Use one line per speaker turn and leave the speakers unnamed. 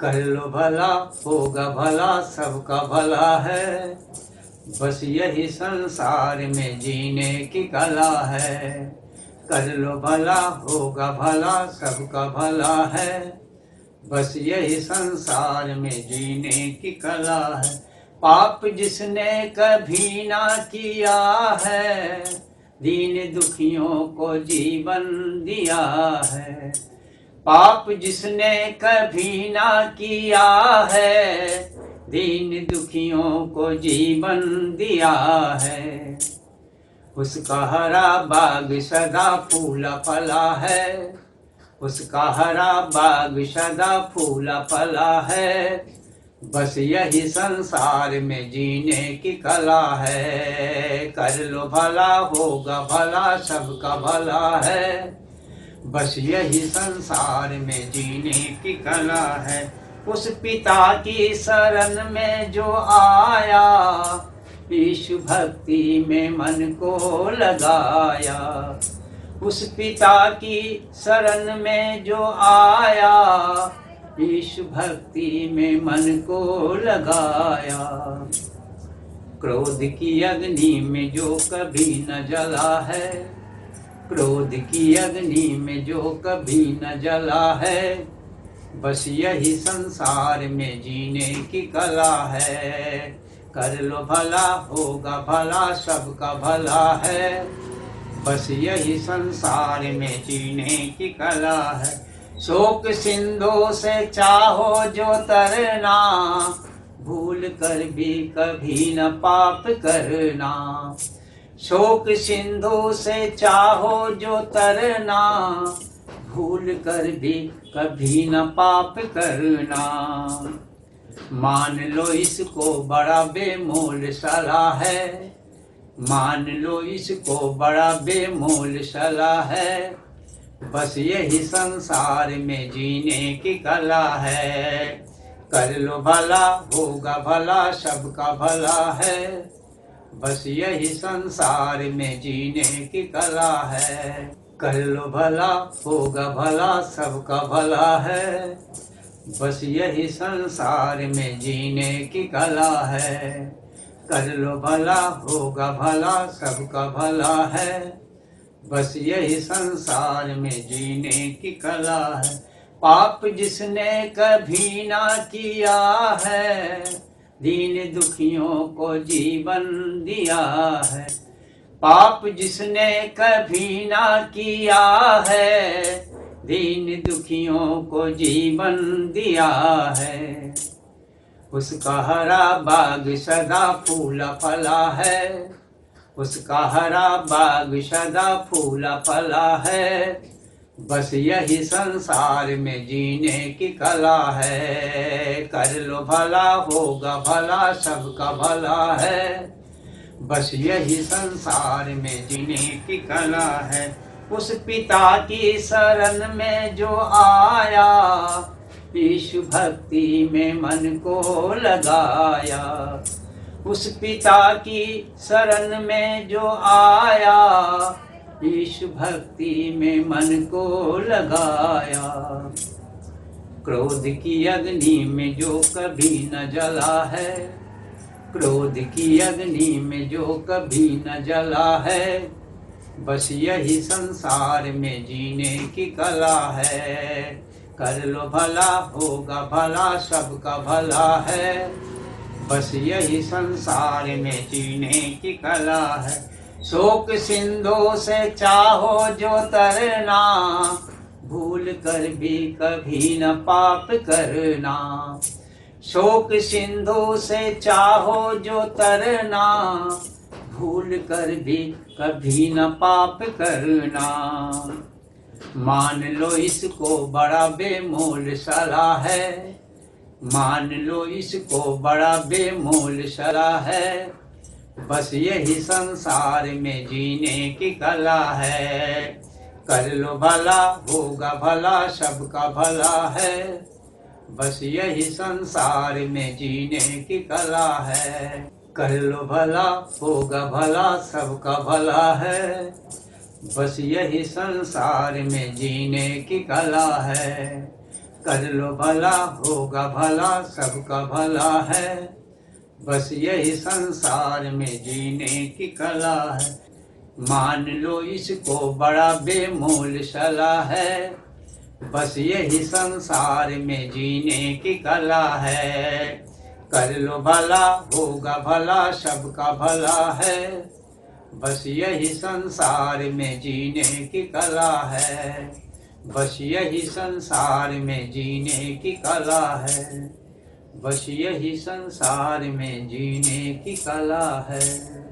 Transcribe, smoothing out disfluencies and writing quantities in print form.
कर लो भला होगा भला सबका भला है, बस यही संसार में जीने की कला है। कर लो भला होगा भला सबका भला है, बस यही संसार में जीने की कला है। पाप जिसने कभी ना किया है, दीन दुखियों को जीवन दिया है। पाप जिसने कभी ना किया है, दीन दुखियों को जीवन दिया है। उसका हरा बाग सदा फूला फला है, उसका हरा बाग सदा फूला फला है, बस यही संसार में जीने की कला है। कर लो भला होगा भला सबका भला है, बस यही संसार में जीने की कला है। उस पिता की शरण में जो आया, ईश भक्ति में मन को लगाया। उस पिता की शरण में जो आया, ईश भक्ति में मन को लगाया। क्रोध की अग्नि में जो कभी न जला है, क्रोध की अग्नि में जो कभी न जला है, बस यही संसार में जीने की कला है। कर लो भला होगा भला सबका भला है, बस यही संसार में जीने की कला है। शोक सिंधु से चाहो जो तरना, भूल कर भी कभी न पाप करना। शोक सिंधु से चाहो जो तरना, भूल कर भी कभी न पाप करना। मान लो इसको बड़ा बेमोल सलाह है, मान लो इसको बड़ा बेमोल सलाह है, बस यही संसार में जीने की कला है। कर लो भला होगा भला सबका भला है, बस यही संसार में जीने की कला है। कर लो भला होगा भला सबका भला है, बस यही संसार में जीने की कला है। कर लो भला होगा भला सबका भला है, बस यही संसार में जीने की कला है। पाप जिसने कभी ना किया है, दीन दुखियों को जीवन दिया है। पाप जिसने कभी ना किया है, दीन दुखियों को जीवन दिया है। उसका हरा बाग सदा फूला फला है, उसका हरा बाग सदा फूला फला है, बस यही संसार में जीने की कला है। कर लो भला होगा भला सबका भला है, बस यही संसार में जीने की कला है। उस पिता की शरण में जो आया, ईश भक्ति में मन को लगाया। उस पिता की शरण में जो आया, ईश भक्ति में मन को लगाया। क्रोध की अग्नि में जो कभी न जला है, क्रोध की अग्नि में जो कभी न जला है, बस यही संसार में जीने की कला है। कर लो भला होगा भला सबका भला है, बस यही संसार में जीने की कला है। शोक सिंधु से चाहो जो तरना, भूल कर भी कभी न पाप करना। शोक सिंधु से चाहो जो तरना, भूल कर भी कभी न पाप करना। मान लो इसको बड़ा बेमोल सलाह है, मान लो इसको बड़ा बेमोल सलाह है, बस यही संसार में जीने की कला है। कर लो भला होगा भला सबका भला है, बस यही संसार में जीने की कला है। कर लो भला होगा भला सबका भला है, बस यही संसार में जीने की कला है। कर लो भला होगा भला, सबका भला है, बस यही संसार में जीने की कला है। मान लो इसको बड़ा बेमोल सलाह है, बस यही संसार में जीने की कला है। कर लो भला होगा भला, सबका भला है, बस यही संसार में जीने की कला है। बस यही संसार में जीने की कला है, बस यही संसार में जीने की कला है।